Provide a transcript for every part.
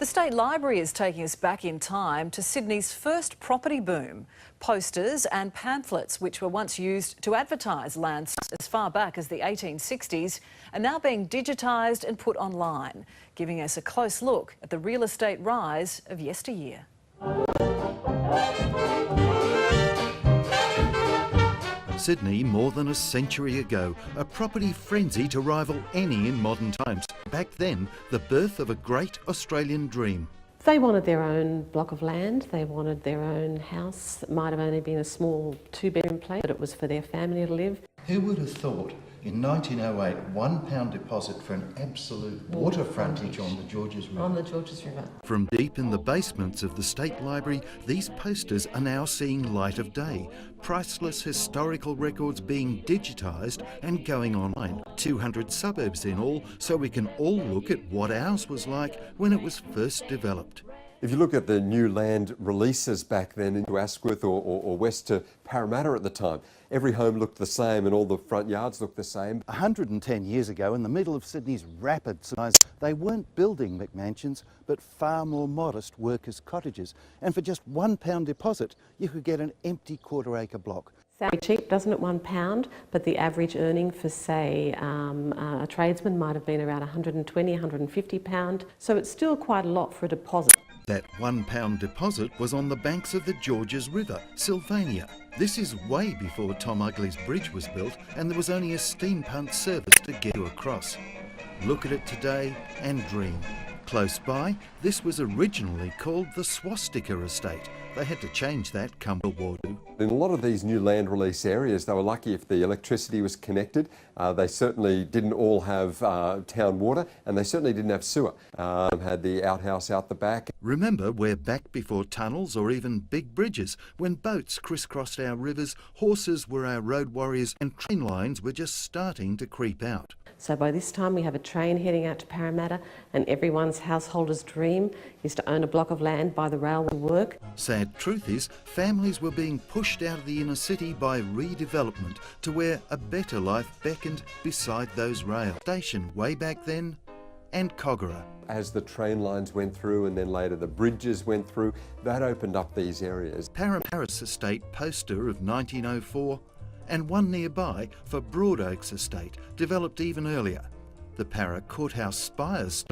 The State Library is taking us back in time to Sydney's first property boom. Posters and pamphlets, which were once used to advertise land as far back as the 1860s, are now being digitised and put online, giving us a close look at the real estate rise of yesteryear. Sydney, more than a century ago, a property frenzy to rival any in modern times. Back then, the birth of a great Australian dream. They wanted their own block of land, they wanted their own house. It might have only been a small two-bedroom place, but it was for their family to live. Who would have thought in 1908 £1 deposit for an absolute water frontage on the Georges River? On the Georges River. From deep in the basements of the State Library, these posters are now seeing light of day. Priceless historical records being digitised and going online. 200 suburbs in all, so we can all look at what ours was like when it was first developed. If you look at the new land releases back then into Asquith or west to Parramatta at the time, every home looked the same and all the front yards looked the same. 110 years ago, in the middle of Sydney's rapid size, they weren't building McMansions, but far more modest workers' cottages. And for just £1 deposit, you could get an empty quarter-acre block. Sounds cheap, doesn't it, £1? But the average earning for, say, a tradesman might have been around £120, £150. So it's still quite a lot for a deposit. That £1 deposit was on the banks of the Georges River, Sylvania. This is way before Tom Ugley's bridge was built and there was only a steam punt service to get you across. Look at it today and dream. Close by, this was originally called the Swastika Estate. They had to change that come World War II. In a lot of these new land release areas, they were lucky if the electricity was connected. They certainly didn't all have town water, and they certainly didn't have sewer. Had the outhouse out the back. Remember, we're back before tunnels or even big bridges, when boats crisscrossed our rivers, horses were our road warriors, and train lines were just starting to creep out. So by this time we have a train heading out to Parramatta, and everyone's householder's dream is to own a block of land by the railway work. Sad truth is, families were being pushed out of the inner city by redevelopment to where a better life beckoned beside those rail stations way back then, and Kogarah. As the train lines went through and then later the bridges went through, that opened up these areas. Parramatta's estate poster of 1904 and one nearby for Broadoaks Estate, developed even earlier. The Parra Courthouse spires,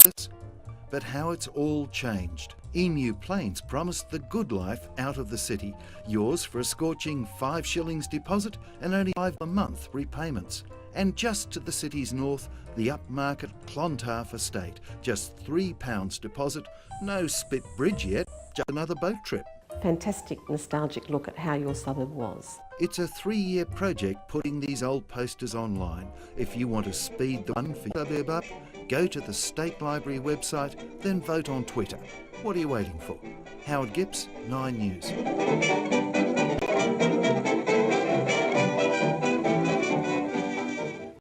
but how it's all changed. Emu Plains promised the good life out of the city, yours for a scorching 5 shillings deposit and only 5 a month repayments. And just to the city's north, the upmarket Clontarf Estate, just £3 deposit, no spit bridge yet, just another boat trip. Fantastic nostalgic look at how your suburb was. It's a 3-year project putting these old posters online. If you want to speed the one for your suburb up, go to the State Library website, then vote on Twitter. What are you waiting for? Howard Gibbs, 9 News.